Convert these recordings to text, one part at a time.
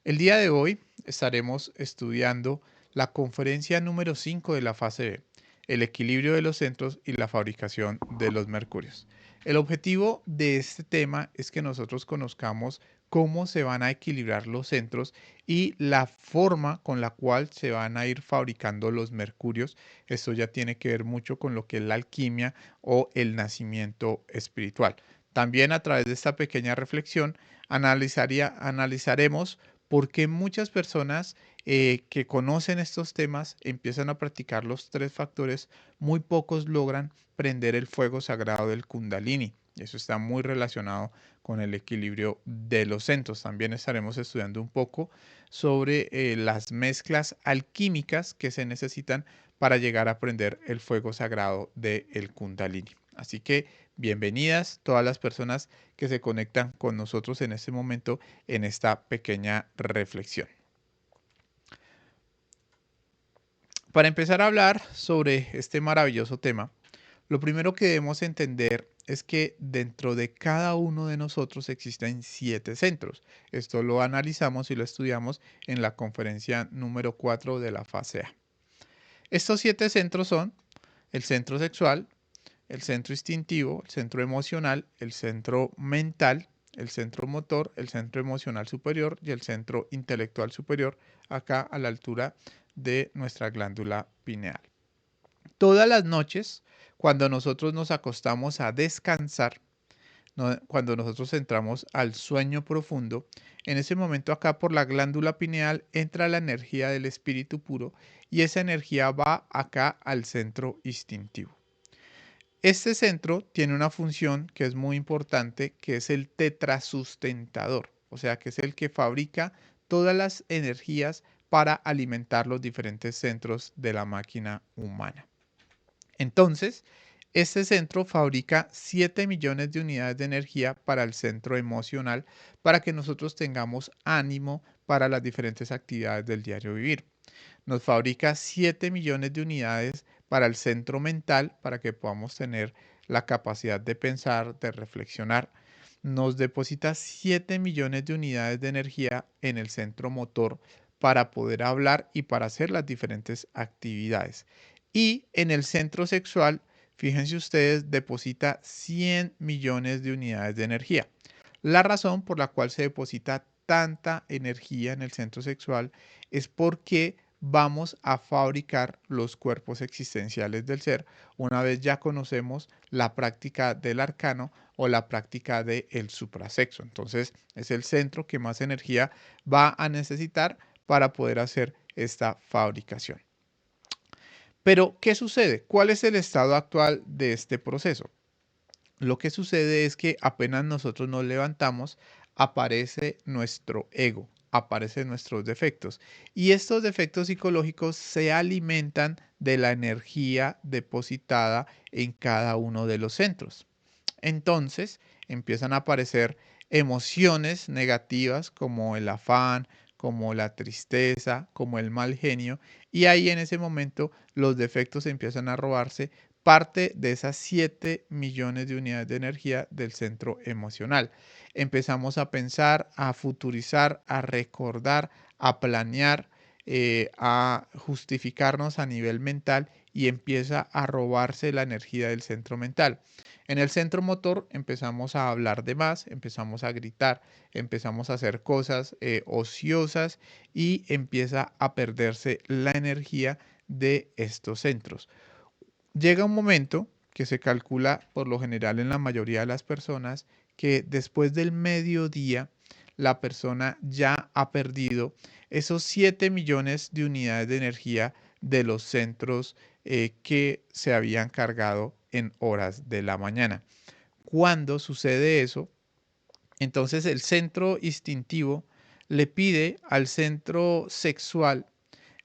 El día de hoy estaremos estudiando la conferencia número 5 de la fase B, el equilibrio de los centros y la fabricación de los mercurios. El objetivo de este tema es que nosotros conozcamos cómo se van a equilibrar los centros y la forma con la cual se van a ir fabricando los mercurios. Esto ya tiene que ver mucho con lo que es la alquimia o el nacimiento espiritual. También a través de esta pequeña reflexión analizaremos porque muchas personas que conocen estos temas empiezan a practicar los tres factores, muy pocos logran prender el fuego sagrado del Kundalini. Eso está muy relacionado con el equilibrio de los centros. También estaremos estudiando un poco sobre las mezclas alquímicas que se necesitan para llegar a prender el fuego sagrado del Kundalini. Así que bienvenidas todas las personas que se conectan con nosotros en este momento en esta pequeña reflexión. Para empezar a hablar sobre este maravilloso tema, lo primero que debemos entender es que dentro de cada uno de nosotros existen 7 centros. Esto lo analizamos y lo estudiamos en la conferencia número 4 de la fase A. Estos 7 centros son el centro sexual, el centro instintivo, el centro emocional, el centro mental, el centro motor, el centro emocional superior y el centro intelectual superior, acá a la altura de nuestra glándula pineal. Todas las noches, cuando nosotros nos acostamos a descansar, cuando nosotros entramos al sueño profundo, en ese momento acá por la glándula pineal entra la energía del espíritu puro y esa energía va acá al centro instintivo. Este centro tiene una función que es muy importante, que es el tetrasustentador, o sea, que es el que fabrica todas las energías para alimentar los diferentes centros de la máquina humana. Entonces, este centro fabrica 7 millones de unidades de energía para el centro emocional, para que nosotros tengamos ánimo para las diferentes actividades del diario vivir. Nos fabrica 7 millones de unidades para el centro mental, para que podamos tener la capacidad de pensar, de reflexionar. Nos deposita 7 millones de unidades de energía en el centro motor para poder hablar y para hacer las diferentes actividades. Y en el centro sexual, fíjense ustedes, deposita 100 millones de unidades de energía. La razón por la cual se deposita tanta energía en el centro sexual es porque vamos a fabricar los cuerpos existenciales del ser una vez ya conocemos la práctica del arcano o la práctica del suprasexo. Entonces es el centro que más energía va a necesitar para poder hacer esta fabricación. Pero, ¿qué sucede? ¿Cuál es el estado actual de este proceso? Lo que sucede es que apenas nosotros nos levantamos, aparece nuestro ego, aparecen nuestros defectos. Y estos defectos psicológicos se alimentan de la energía depositada en cada uno de los centros. Entonces empiezan a aparecer emociones negativas como el afán, como la tristeza, como el mal genio, y ahí en ese momento los defectos empiezan a robarse parte de esas 7 millones de unidades de energía del centro emocional. Empezamos a pensar, a futurizar, a recordar, a planear, a justificarnos a nivel mental y empieza a robarse la energía del centro mental. En el centro motor empezamos a hablar de más, empezamos a gritar, empezamos a hacer cosas ociosas y empieza a perderse la energía de estos centros. Llega un momento que se calcula por lo general en la mayoría de las personas que después del mediodía la persona ya ha perdido esos 7 millones de unidades de energía de los centros que se habían cargado en horas de la mañana. Cuando sucede eso, entonces el centro instintivo le pide al centro sexual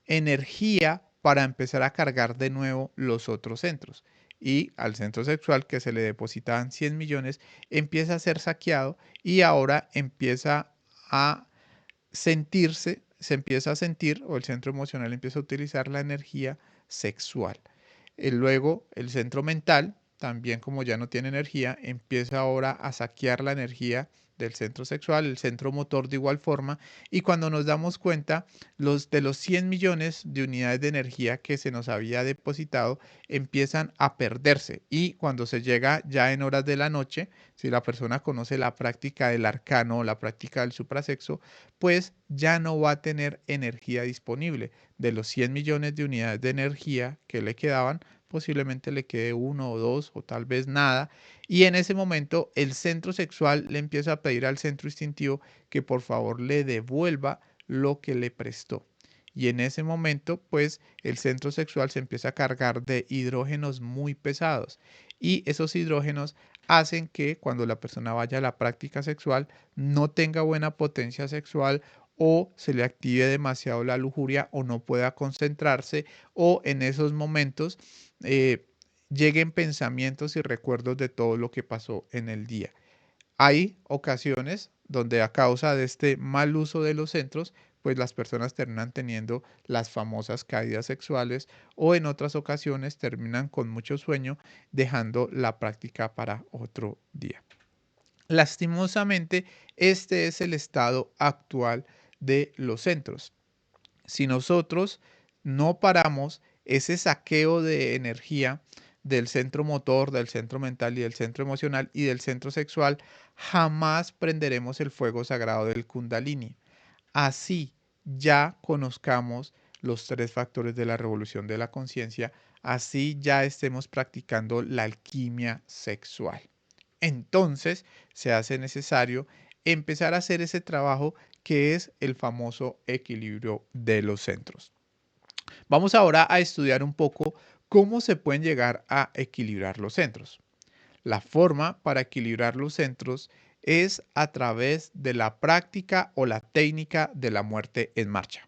energía para empezar a cargar de nuevo los otros centros. Y al centro sexual que se le depositaban 100 millones, empieza a ser saqueado y ahora empieza a se empieza a sentir, o el centro emocional empieza a utilizar la energía sexual. Luego, el centro mental, también como ya no tiene energía, empieza ahora a saquear la energía del centro sexual, el centro motor de igual forma, y cuando nos damos cuenta, de los 100 millones de unidades de energía que se nos había depositado empiezan a perderse y cuando se llega ya en horas de la noche, si la persona conoce la práctica del arcano o la práctica del suprasexo, pues ya no va a tener energía disponible. De los 100 millones de unidades de energía que le quedaban, posiblemente le quede uno o dos o tal vez nada. Y en ese momento el centro sexual le empieza a pedir al centro instintivo que por favor le devuelva lo que le prestó. Y en ese momento, pues el centro sexual se empieza a cargar de hidrógenos muy pesados. Y esos hidrógenos hacen que cuando la persona vaya a la práctica sexual no tenga buena potencia sexual o se le active demasiado la lujuria o no pueda concentrarse o en esos momentos eh, lleguen pensamientos y recuerdos de todo lo que pasó en el día. Hay ocasiones donde a causa de este mal uso de los centros, pues las personas terminan teniendo las famosas caídas sexuales o en otras ocasiones terminan con mucho sueño dejando la práctica para otro día. Lastimosamente, este es el estado actual de los centros. Si nosotros no paramos ese saqueo de energía del centro motor, del centro mental y del centro emocional y del centro sexual, jamás prenderemos el fuego sagrado del Kundalini. Así ya conozcamos los tres factores de la revolución de la conciencia, así ya estemos practicando la alquimia sexual. Entonces se hace necesario empezar a hacer ese trabajo que es el famoso equilibrio de los centros. Vamos ahora a estudiar un poco cómo se pueden llegar a equilibrar los centros. La forma para equilibrar los centros es a través de la práctica o la técnica de la muerte en marcha.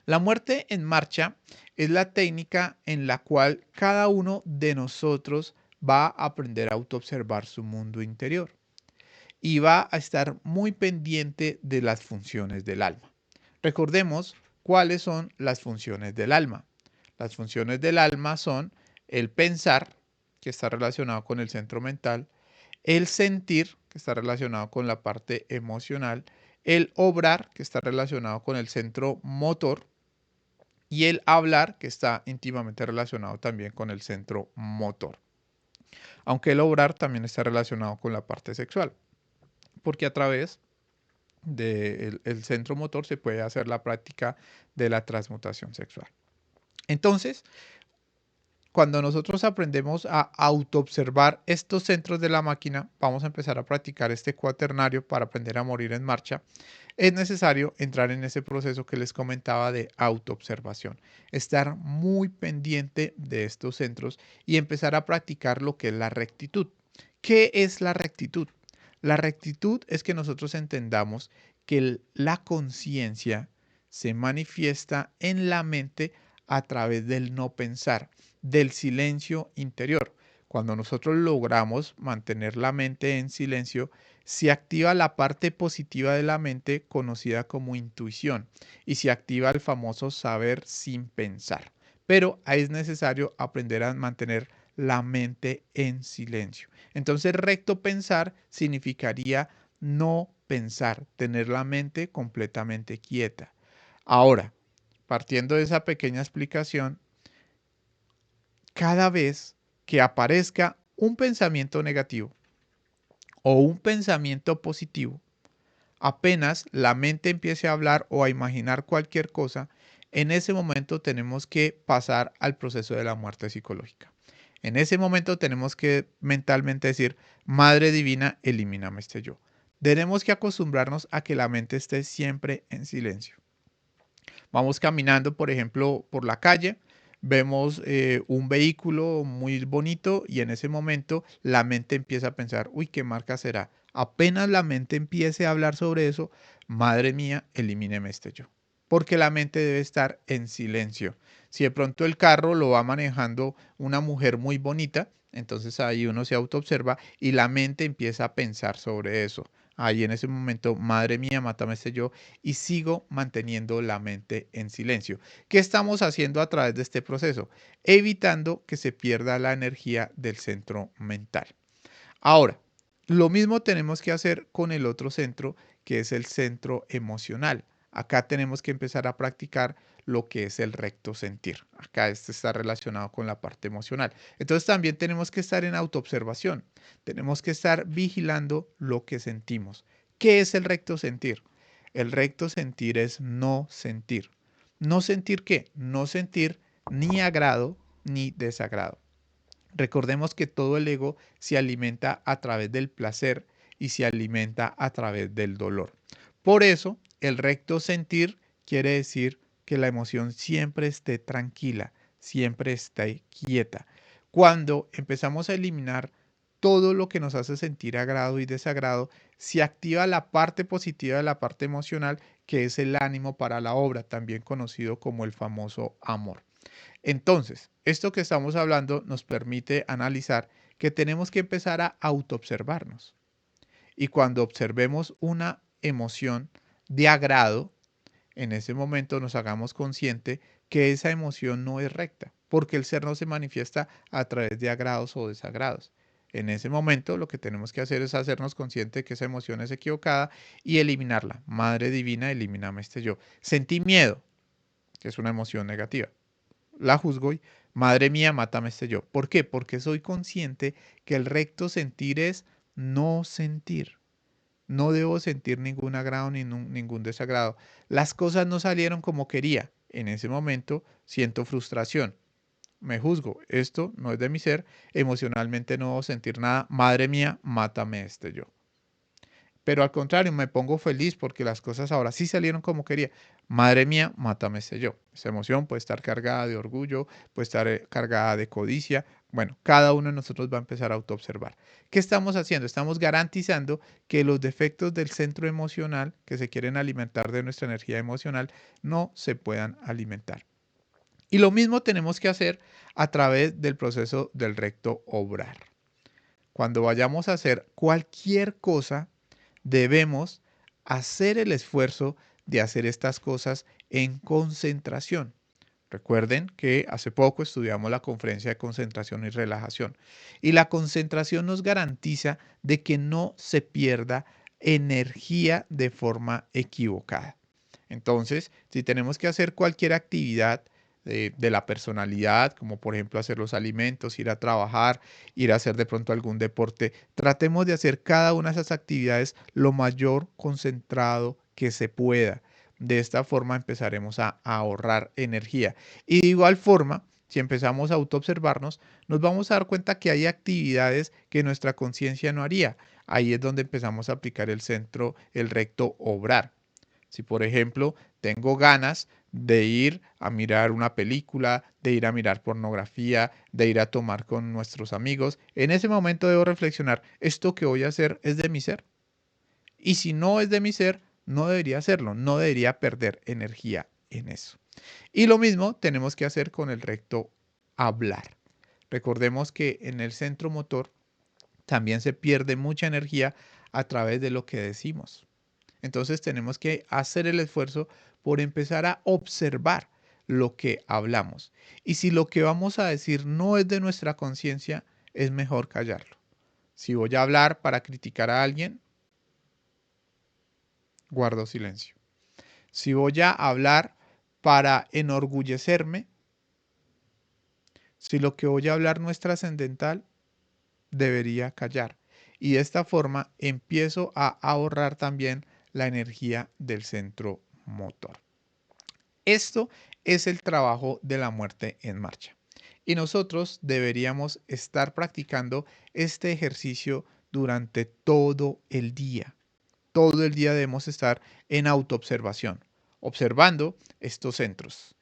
La muerte en marcha es la técnica en la cual cada uno de nosotros va a aprender a autoobservar su mundo interior y va a estar muy pendiente de las funciones del alma. Recordemos cuáles son las funciones del alma. Las funciones del alma son el pensar, que está relacionado con el centro mental, el sentir, que está relacionado con la parte emocional, el obrar, que está relacionado con el centro motor, y el hablar, que está íntimamente relacionado también con el centro motor. Aunque el obrar también está relacionado con la parte sexual, porque a través del centro motor se puede hacer la práctica de la transmutación sexual. Entonces, cuando nosotros aprendemos a autoobservar estos centros de la máquina, vamos a empezar a practicar este cuaternario para aprender a morir en marcha. Es necesario entrar en ese proceso que les comentaba de autoobservación, estar muy pendiente de estos centros y empezar a practicar lo que es la rectitud. ¿Qué es la rectitud? La rectitud es que nosotros entendamos que la conciencia se manifiesta en la mente a través del no pensar, del silencio interior. Cuando nosotros logramos mantener la mente en silencio, se activa la parte positiva de la mente conocida como intuición y se activa el famoso saber sin pensar. Pero ahí es necesario aprender a mantener la mente en silencio. Entonces, recto pensar significaría no pensar, tener la mente completamente quieta. Ahora, partiendo de esa pequeña explicación, cada vez que aparezca un pensamiento negativo o un pensamiento positivo, apenas la mente empiece a hablar o a imaginar cualquier cosa, en ese momento tenemos que pasar al proceso de la muerte psicológica. En ese momento tenemos que mentalmente decir, Madre Divina, elimíname este yo. Tenemos que acostumbrarnos a que la mente esté siempre en silencio. Vamos caminando, por ejemplo, por la calle, vemos un vehículo muy bonito y en ese momento la mente empieza a pensar, uy, ¿qué marca será? Apenas la mente empiece a hablar sobre eso, madre mía, elimíneme este yo. Porque la mente debe estar en silencio. Si de pronto el carro lo va manejando una mujer muy bonita, entonces ahí uno se autoobserva y la mente empieza a pensar sobre eso. Ahí en ese momento, madre mía, mátame este yo y sigo manteniendo la mente en silencio. ¿Qué estamos haciendo a través de este proceso? Evitando que se pierda la energía del centro mental. Ahora, Lo mismo tenemos que hacer con el otro centro, que es el centro emocional. Acá tenemos que empezar a practicar lo que es el recto sentir. Acá este está relacionado con la parte emocional. Entonces también tenemos que estar en autoobservación. Tenemos que estar vigilando lo que sentimos. ¿Qué es el recto sentir? El recto sentir es no sentir. ¿No sentir qué? No sentir ni agrado ni desagrado. Recordemos que todo el ego se alimenta a través del placer y se alimenta a través del dolor. Por eso, el recto sentir quiere decir que la emoción siempre esté tranquila, siempre esté quieta. Cuando empezamos a eliminar todo lo que nos hace sentir agrado y desagrado, se activa la parte positiva de la parte emocional, que es el ánimo para la obra, también conocido como el famoso amor. Entonces, esto que estamos hablando nos permite analizar que tenemos que empezar a autoobservarnos. Y cuando observemos una emoción de agrado, en ese momento nos hagamos consciente que esa emoción no es recta, porque el ser no se manifiesta a través de agrados o desagrados. En ese momento lo que tenemos que hacer es hacernos consciente que esa emoción es equivocada y eliminarla. Madre divina, elimíname este yo. Sentí miedo, que es una emoción negativa, la juzgo y, madre mía, mátame este yo. ¿Por qué? Porque soy consciente que el recto sentir es no sentir. No debo sentir ningún agrado ni ningún desagrado. Las cosas no salieron como quería. En ese momento siento frustración. Me juzgo. Esto no es de mi ser. Emocionalmente no debo sentir nada. Madre mía, mátame este yo. Pero al contrario, me pongo feliz porque las cosas ahora sí salieron como quería. Madre mía, mátame ese yo. Esa emoción puede estar cargada de orgullo, puede estar cargada de codicia. Bueno, cada uno de nosotros va a empezar a autoobservar. ¿Qué estamos haciendo? Estamos garantizando que los defectos del centro emocional que se quieren alimentar de nuestra energía emocional no se puedan alimentar. Y lo mismo tenemos que hacer a través del proceso del recto obrar. Cuando vayamos a hacer cualquier cosa, debemos hacer el esfuerzo de hacer estas cosas en concentración. Recuerden que hace poco estudiamos la conferencia de concentración y relajación. Y la concentración nos garantiza de que no se pierda energía de forma equivocada. Entonces, si tenemos que hacer cualquier actividad de la personalidad, como por ejemplo hacer los alimentos, ir a trabajar, ir a hacer de pronto algún deporte, tratemos de hacer cada una de esas actividades lo mayor concentrado que se pueda. De esta forma empezaremos a ahorrar energía. Y de igual forma, si empezamos a autoobservarnos, nos vamos a dar cuenta que hay actividades que nuestra conciencia no haría. Ahí es donde empezamos a aplicar el centro, el recto obrar. Si, por ejemplo, tengo ganas de ir a mirar una película, de ir a mirar pornografía, de ir a tomar con nuestros amigos, en ese momento debo reflexionar, ¿esto que voy a hacer es de mi ser? Y si no es de mi ser, no debería hacerlo, no debería perder energía en eso. Y lo mismo tenemos que hacer con el recto hablar. Recordemos que en el centro motor también se pierde mucha energía a través de lo que decimos. Entonces tenemos que hacer el esfuerzo por empezar a observar lo que hablamos. Y si lo que vamos a decir no es de nuestra conciencia, es mejor callarlo. Si voy a hablar para criticar a alguien, guardo silencio. Si voy a hablar para enorgullecerme, si lo que voy a hablar no es trascendental, debería callar. Y de esta forma empiezo a ahorrar también la energía del centro motor. Esto es el trabajo de la muerte en marcha. Y nosotros deberíamos estar practicando este ejercicio durante todo el día. Todo el día debemos estar en autoobservación, observando estos centros.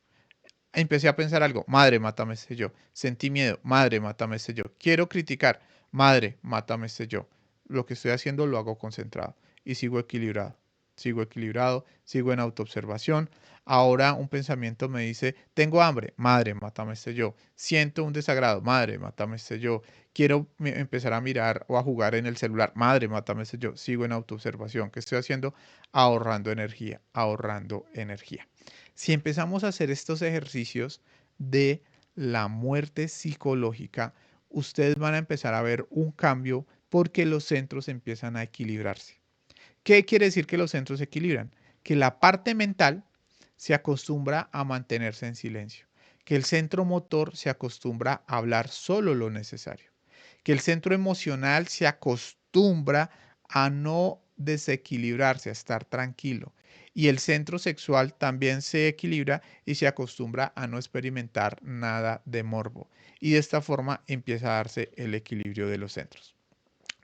Empecé a pensar algo, madre, mátame este yo. Sentí miedo, madre, mátame este yo. Quiero criticar, madre, mátame este yo. Lo que estoy haciendo lo hago concentrado y sigo equilibrado. Sigo equilibrado, sigo en autoobservación. Ahora un pensamiento me dice, tengo hambre, madre, mátame este yo. Siento un desagrado, madre, mátame este yo. Quiero empezar a mirar o a jugar en el celular, madre, mátame este yo. Sigo en autoobservación. ¿Qué estoy haciendo? Ahorrando energía, ahorrando energía. Si empezamos a hacer estos ejercicios de la muerte psicológica, ustedes van a empezar a ver un cambio porque los centros empiezan a equilibrarse. ¿Qué quiere decir que los centros se equilibran? Que la parte mental se acostumbra a mantenerse en silencio, que el centro motor se acostumbra a hablar solo lo necesario, que el centro emocional se acostumbra a no desequilibrarse, a estar tranquilo. Y el centro sexual también se equilibra y se acostumbra a no experimentar nada de morbo. Y de esta forma empieza a darse el equilibrio de los centros.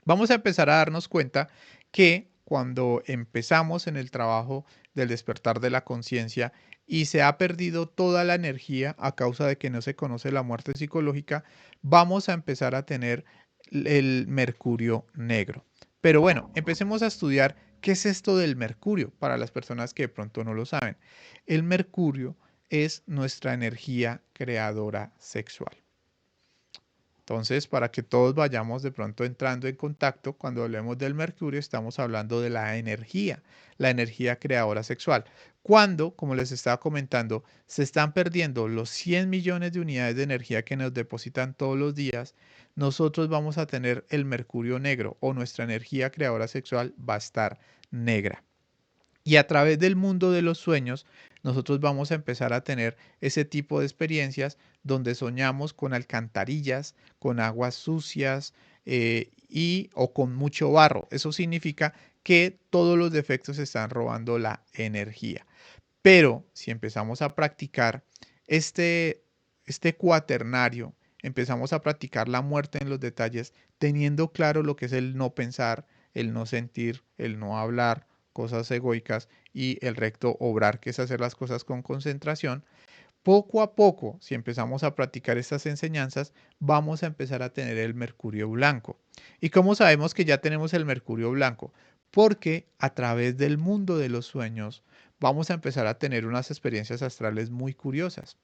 Vamos a empezar a darnos cuenta que cuando empezamos en el trabajo del despertar de la conciencia y se ha perdido toda la energía a causa de que no se conoce la muerte psicológica, vamos a empezar a tener el mercurio negro. Pero bueno, empecemos a estudiar qué es esto del mercurio para las personas que de pronto no lo saben. El mercurio es nuestra energía creadora sexual. Entonces, para que todos vayamos de pronto entrando en contacto, cuando hablemos del mercurio, estamos hablando de la energía creadora sexual. Cuando, como les estaba comentando, se están perdiendo los 100 millones de unidades de energía que nos depositan todos los días, nosotros vamos a tener el mercurio negro o nuestra energía creadora sexual va a estar negra. Y a través del mundo de los sueños, nosotros vamos a empezar a tener ese tipo de experiencias donde soñamos con alcantarillas, con aguas sucias y o con mucho barro. Eso significa que todos los defectos están robando la energía. Pero si empezamos a practicar este, este cuaternario, empezamos a practicar la muerte en los detalles, teniendo claro lo que es el no pensar, el no sentir, el no hablar, cosas egoicas y el recto obrar, que es hacer las cosas con concentración, poco a poco, si empezamos a practicar estas enseñanzas, vamos a empezar a tener el mercurio blanco. ¿Y cómo sabemos que ya tenemos el mercurio blanco? Porque a través del mundo de los sueños vamos a empezar a tener unas experiencias astrales muy curiosas.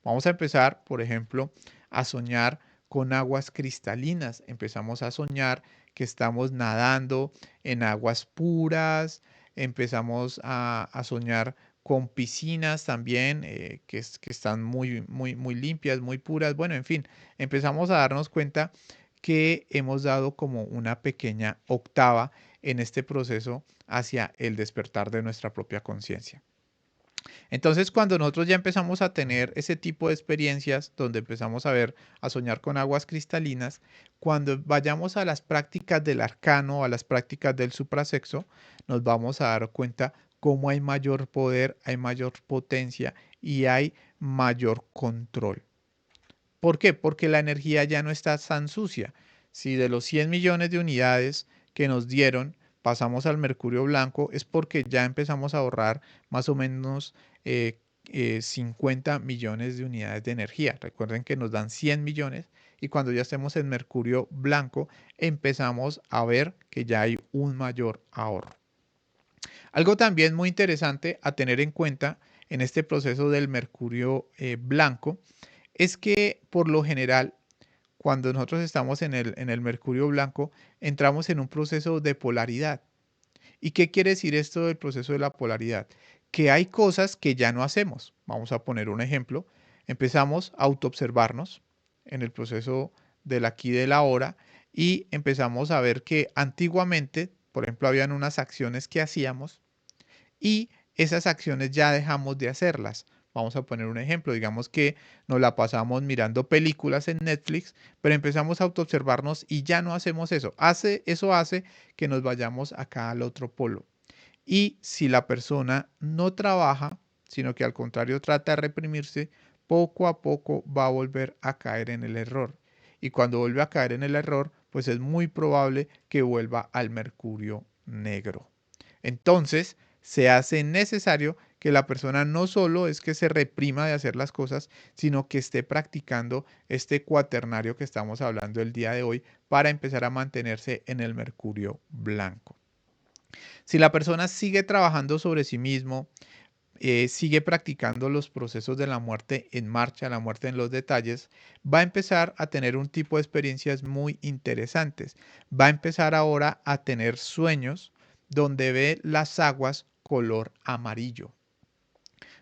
Vamos a empezar, por ejemplo, a soñar con aguas cristalinas. Empezamos a soñar que estamos nadando en aguas puras. Empezamos a soñar con piscinas también que están muy limpias, muy puras. Bueno, en fin, empezamos a darnos cuenta que hemos dado como una pequeña octava en este proceso hacia el despertar de nuestra propia conciencia. Entonces, cuando nosotros ya empezamos a tener ese tipo de experiencias, donde empezamos a ver, a soñar con aguas cristalinas, cuando vayamos a las prácticas del arcano, a las prácticas del suprasexo, nos vamos a dar cuenta cómo hay mayor poder, hay mayor potencia y hay mayor control. ¿Por qué? Porque la energía ya no está tan sucia. Si de los 100 millones de unidades que nos dieron pasamos al mercurio blanco, es porque ya empezamos a ahorrar más o menos 50 millones de unidades de energía. Recuerden que nos dan 100 millones y cuando ya estemos en mercurio blanco empezamos a ver que ya hay un mayor ahorro. Algo también muy interesante a tener en cuenta en este proceso del mercurio blanco es que por lo general, cuando nosotros estamos en el mercurio blanco, entramos en un proceso de polaridad. ¿Y qué quiere decir esto del proceso de la polaridad? Que hay cosas que ya no hacemos. Vamos a poner un ejemplo. Empezamos a autoobservarnos en el proceso del aquí y del ahora y empezamos a ver que antiguamente, por ejemplo, habían unas acciones que hacíamos y esas acciones ya dejamos de hacerlas. Vamos a poner un ejemplo, digamos que nos la pasamos mirando películas en Netflix, pero empezamos a autoobservarnos y ya no hacemos eso. Eso hace que nos vayamos acá al otro polo. Y si la persona no trabaja, sino que al contrario trata de reprimirse, poco a poco va a volver a caer en el error. Y cuando vuelve a caer en el error, pues es muy probable que vuelva al mercurio negro. Entonces, se hace necesario que la persona no solo es que se reprima de hacer las cosas, sino que esté practicando este cuaternario que estamos hablando el día de hoy para empezar a mantenerse en el mercurio blanco. Si la persona sigue trabajando sobre sí mismo, sigue practicando los procesos de la muerte en marcha, la muerte en los detalles, va a empezar a tener un tipo de experiencias muy interesantes. Va a empezar ahora a tener sueños donde ve las aguas color amarillo.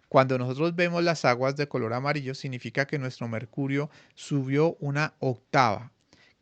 Cuando nosotros vemos las aguas de color amarillo, significa que nuestro mercurio subió una octava,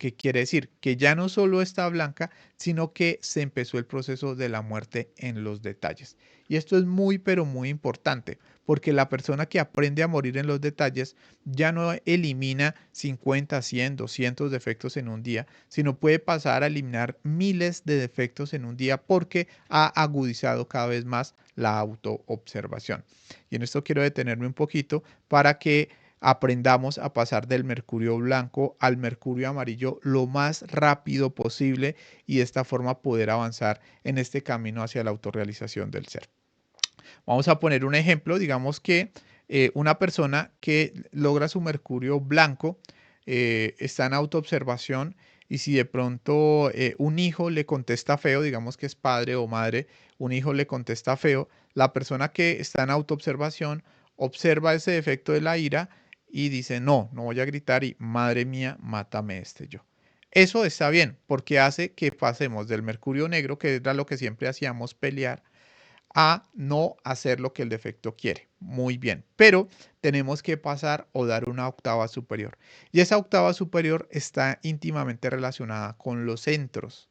¿Qué quiere decir? Que ya no solo está blanca, sino que se empezó el proceso de la muerte en los detalles. Y esto es muy, pero muy importante, porque la persona que aprende a morir en los detalles ya no elimina 50, 100, 200 defectos en un día, sino puede pasar a eliminar miles de defectos en un día porque ha agudizado cada vez más la autoobservación. Y en esto quiero detenerme un poquito para que aprendamos a pasar del mercurio blanco al mercurio amarillo lo más rápido posible y de esta forma poder avanzar en este camino hacia la autorrealización del ser. Vamos a poner un ejemplo, digamos que una persona que logra su mercurio blanco está en autoobservación y si de pronto un hijo le contesta feo, digamos que es padre o madre, un hijo le contesta feo, la persona que está en autoobservación observa ese defecto de la ira y dice, no, no voy a gritar y madre mía, mátame este yo. Eso está bien porque hace que pasemos del mercurio negro, que era lo que siempre hacíamos pelear, a no hacer lo que el defecto quiere. Muy bien, pero tenemos que pasar o dar una octava superior. Y esa octava superior está íntimamente relacionada con los centros.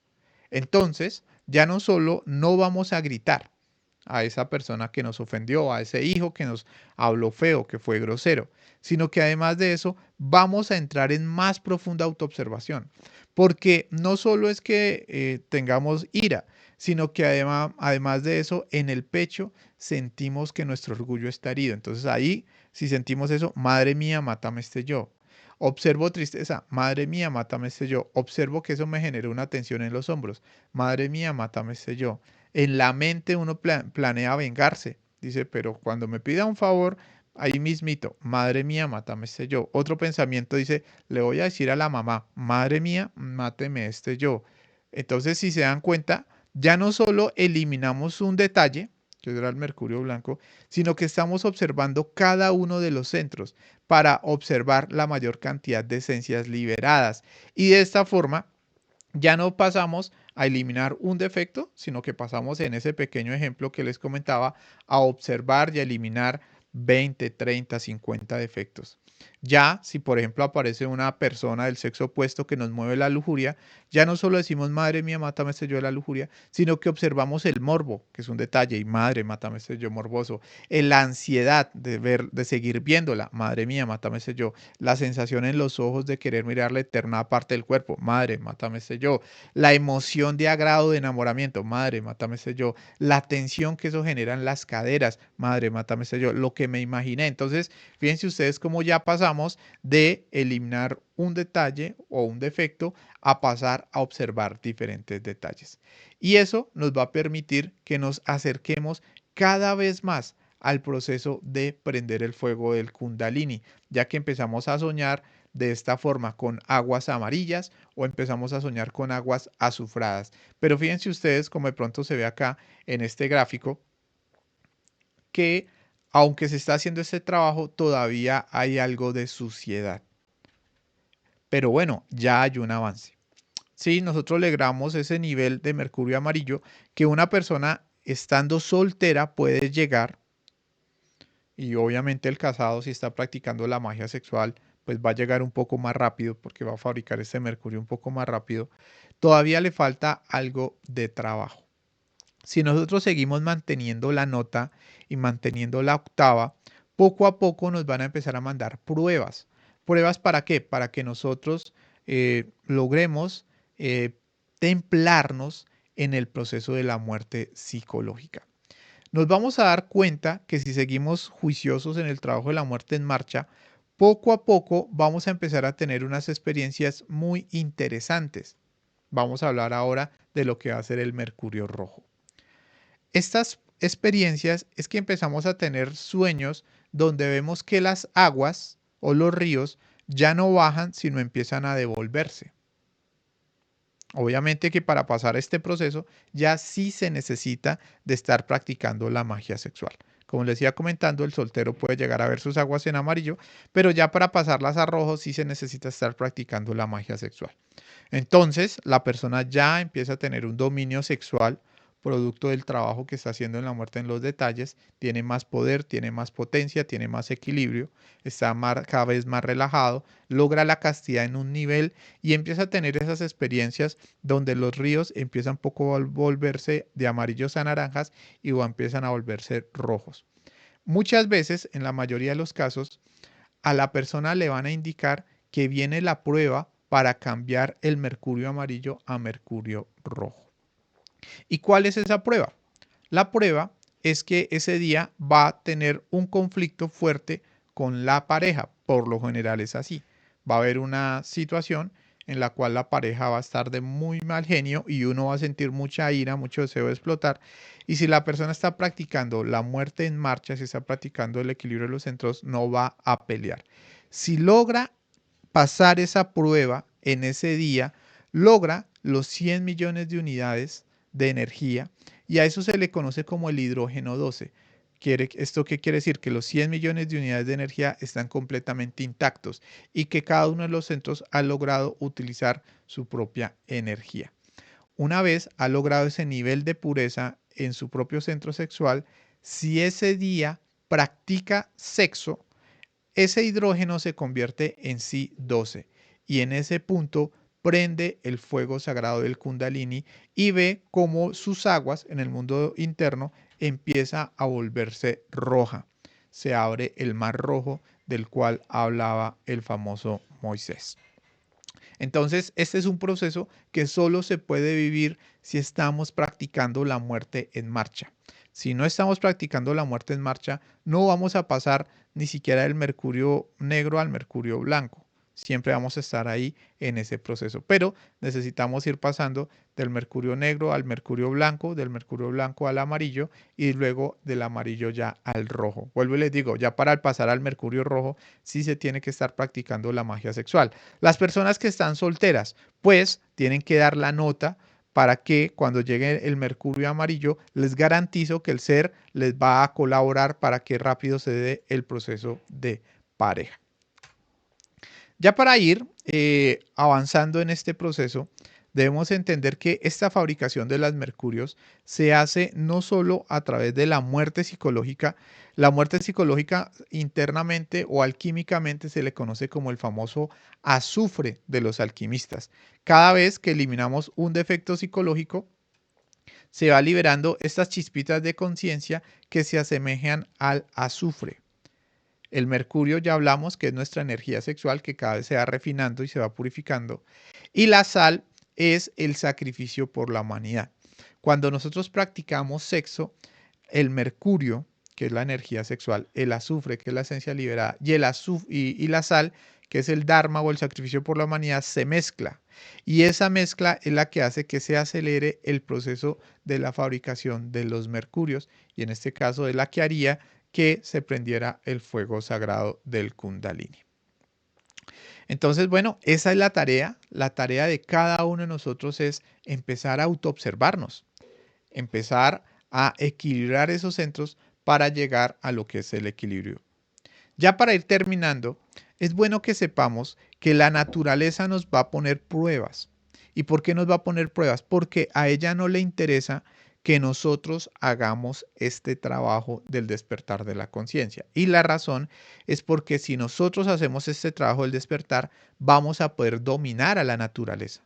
Entonces, ya no solo no vamos a gritar a esa persona que nos ofendió, a ese hijo que nos habló feo, que fue grosero, sino que además de eso vamos a entrar en más profunda autoobservación, porque no solo es que tengamos ira, sino que además de eso, en el pecho sentimos que nuestro orgullo está herido. Entonces ahí, si sentimos eso, madre mía, mátame este yo. Observo tristeza, madre mía, mátame este yo. Observo que eso me genera una tensión en los hombros, madre mía, mátame este yo. En la mente uno planea vengarse, dice, pero cuando me pida un favor, ahí mismito, madre mía, mátame este yo. Otro pensamiento dice, le voy a decir a la mamá, madre mía, máteme este yo. Entonces, si se dan cuenta, ya no solo eliminamos un detalle, que era el mercurio blanco, sino que estamos observando cada uno de los centros para observar la mayor cantidad de esencias liberadas. Y de esta forma, ya no pasamos a eliminar un defecto, sino que pasamos en ese pequeño ejemplo que les comentaba a observar y a eliminar 20, 30, 50 defectos. Ya, si por ejemplo aparece una persona del sexo opuesto que nos mueve la lujuria, ya no solo decimos, madre mía, mátame este yo de la lujuria, sino que observamos el morbo, que es un detalle, y madre, mátame este yo morboso, la ansiedad de ver, de seguir viéndola, madre mía, mátame este yo, la sensación en los ojos de querer mirar la eterna parte del cuerpo, madre, mátame este yo, la emoción de agrado, de enamoramiento, madre, mátame este yo, la tensión que eso genera en las caderas, madre, mátame este yo, lo que me imaginé. Entonces, fíjense ustedes cómo ya pasamos de eliminar un detalle o un defecto a pasar a observar diferentes detalles. Y eso nos va a permitir que nos acerquemos cada vez más al proceso de prender el fuego del Kundalini, ya que empezamos a soñar de esta forma con aguas amarillas o empezamos a soñar con aguas azufradas. Pero fíjense ustedes como de pronto se ve acá en este gráfico que aunque se está haciendo este trabajo, todavía hay algo de suciedad. Pero bueno, ya hay un avance. Sí, nosotros logramos ese nivel de mercurio amarillo que una persona estando soltera puede llegar y obviamente el casado si está practicando la magia sexual pues va a llegar un poco más rápido porque va a fabricar ese mercurio un poco más rápido. Todavía le falta algo de trabajo. Si nosotros seguimos manteniendo la nota y manteniendo la octava, poco a poco nos van a empezar a mandar pruebas. ¿Pruebas para qué? Para que nosotros logremos eh, templarnos en el proceso de la muerte psicológica. Nos vamos a dar cuenta que si seguimos juiciosos en el trabajo de la muerte en marcha, poco a poco vamos a empezar a tener unas experiencias muy interesantes. Vamos a hablar ahora de lo que va a ser el mercurio rojo. Estas experiencias es que empezamos a tener sueños donde vemos que las aguas o los ríos ya no bajan, sino empiezan a devolverse. Obviamente que para pasar este proceso ya sí se necesita de estar practicando la magia sexual. Como les iba comentando, el soltero puede llegar a ver sus aguas en amarillo, pero ya para pasarlas a rojo sí se necesita estar practicando la magia sexual. Entonces, la persona ya empieza a tener un dominio sexual producto del trabajo que está haciendo en la muerte en los detalles, tiene más poder, tiene más potencia, tiene más equilibrio, está cada vez más relajado, logra la castidad en un nivel y empieza a tener esas experiencias donde los ríos empiezan poco a volverse de amarillos a naranjas y empiezan a volverse rojos. Muchas veces, en la mayoría de los casos, a la persona le van a indicar que viene la prueba para cambiar el mercurio amarillo a mercurio rojo. ¿Y cuál es esa prueba? La prueba es que ese día va a tener un conflicto fuerte con la pareja. Por lo general es así. Va a haber una situación en la cual la pareja va a estar de muy mal genio y uno va a sentir mucha ira, mucho deseo de explotar. Y si la persona está practicando la muerte en marcha, si está practicando el equilibrio de los centros, no va a pelear. Si logra pasar esa prueba en ese día, logra los 100 millones de unidades de energía y a eso se le conoce como el hidrógeno 12. ¿Esto qué quiere decir? Que los 100 millones de unidades de energía están completamente intactos y que cada uno de los centros ha logrado utilizar su propia energía. Una vez ha logrado ese nivel de pureza en su propio centro sexual, si ese día practica sexo, ese hidrógeno se convierte en Si-12 y en ese punto prende el fuego sagrado del Kundalini y ve cómo sus aguas en el mundo interno empieza a volverse roja. Se abre el mar rojo del cual hablaba el famoso Moisés. Entonces, este es un proceso que solo se puede vivir si estamos practicando la muerte en marcha. Si no estamos practicando la muerte en marcha, no vamos a pasar ni siquiera del mercurio negro al mercurio blanco. Siempre vamos a estar ahí en ese proceso. Pero necesitamos ir pasando del mercurio negro al mercurio blanco, del mercurio blanco al amarillo y luego del amarillo ya al rojo. Vuelvo y les digo, ya para pasar al mercurio rojo sí se tiene que estar practicando la magia sexual. Las personas que están solteras, pues tienen que dar la nota para que cuando llegue el mercurio amarillo, les garantizo que el ser les va a colaborar para que rápido se dé el proceso de pareja. Ya para ir avanzando en este proceso, debemos entender que esta fabricación de los mercurios se hace no solo a través de la muerte psicológica internamente o alquímicamente se le conoce como el famoso azufre de los alquimistas. Cada vez que eliminamos un defecto psicológico, se va liberando estas chispitas de conciencia que se asemejan al azufre. El mercurio ya hablamos que es nuestra energía sexual que cada vez se va refinando y se va purificando. Y la sal es el sacrificio por la humanidad. Cuando nosotros practicamos sexo, el mercurio, que es la energía sexual, el azufre, que es la esencia liberada, y la sal, que es el dharma o el sacrificio por la humanidad, se mezcla. Y esa mezcla es la que hace que se acelere el proceso de la fabricación de los mercurios. Y en este caso es la que haría que se prendiera el fuego sagrado del Kundalini. Entonces, bueno, esa es la tarea. La tarea de cada uno de nosotros es empezar a autoobservarnos, empezar a equilibrar esos centros para llegar a lo que es el equilibrio. Ya para ir terminando, es bueno que sepamos que la naturaleza nos va a poner pruebas. ¿Y por qué nos va a poner pruebas? Porque a ella no le interesa que nosotros hagamos este trabajo del despertar de la conciencia. Y la razón es porque si nosotros hacemos este trabajo del despertar, vamos a poder dominar a la naturaleza.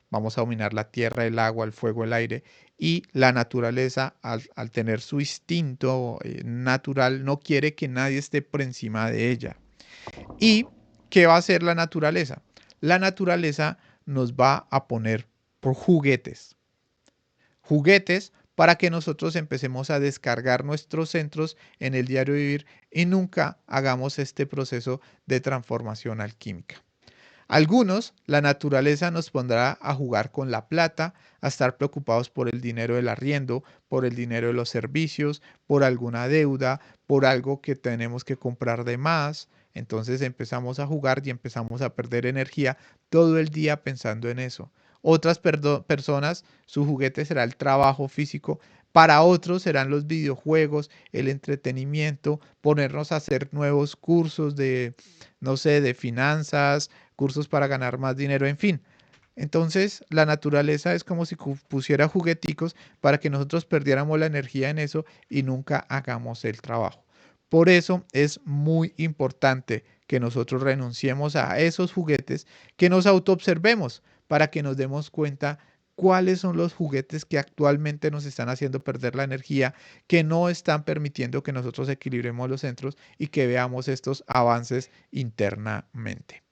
Vamos a dominar la tierra, el agua, el fuego, el aire. Y la naturaleza, al tener su instinto natural, no quiere que nadie esté por encima de ella. ¿Y qué va a hacer la naturaleza? La naturaleza nos va a poner por juguetes. Juguetes para que nosotros empecemos a descargar nuestros centros en el diario vivir y nunca hagamos este proceso de transformación alquímica. Algunos, la naturaleza nos pondrá a jugar con la plata, a estar preocupados por el dinero del arriendo, por el dinero de los servicios, por alguna deuda, por algo que tenemos que comprar de más. Entonces empezamos a jugar y empezamos a perder energía todo el día pensando en eso. Otras personas, su juguete será el trabajo físico. Para otros serán los videojuegos, el entretenimiento, ponernos a hacer nuevos cursos de, no sé, de finanzas, cursos para ganar más dinero, en fin. Entonces, la naturaleza es como si pusiera jugueticos para que nosotros perdiéramos la energía en eso y nunca hagamos el trabajo. Por eso es muy importante que nosotros renunciemos a esos juguetes, que nos autoobservemos para que nos demos cuenta cuáles son los juguetes que actualmente nos están haciendo perder la energía, que no están permitiendo que nosotros equilibremos los centros y que veamos estos avances internamente.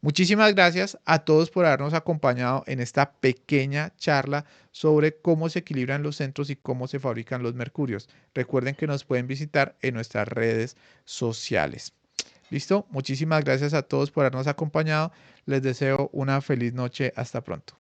Muchísimas gracias a todos por habernos acompañado en esta pequeña charla sobre cómo se equilibran los centros y cómo se fabrican los mercurios. Recuerden que nos pueden visitar en nuestras redes sociales. ¿Listo? Muchísimas gracias a todos por habernos acompañado. Les deseo una feliz noche. Hasta pronto.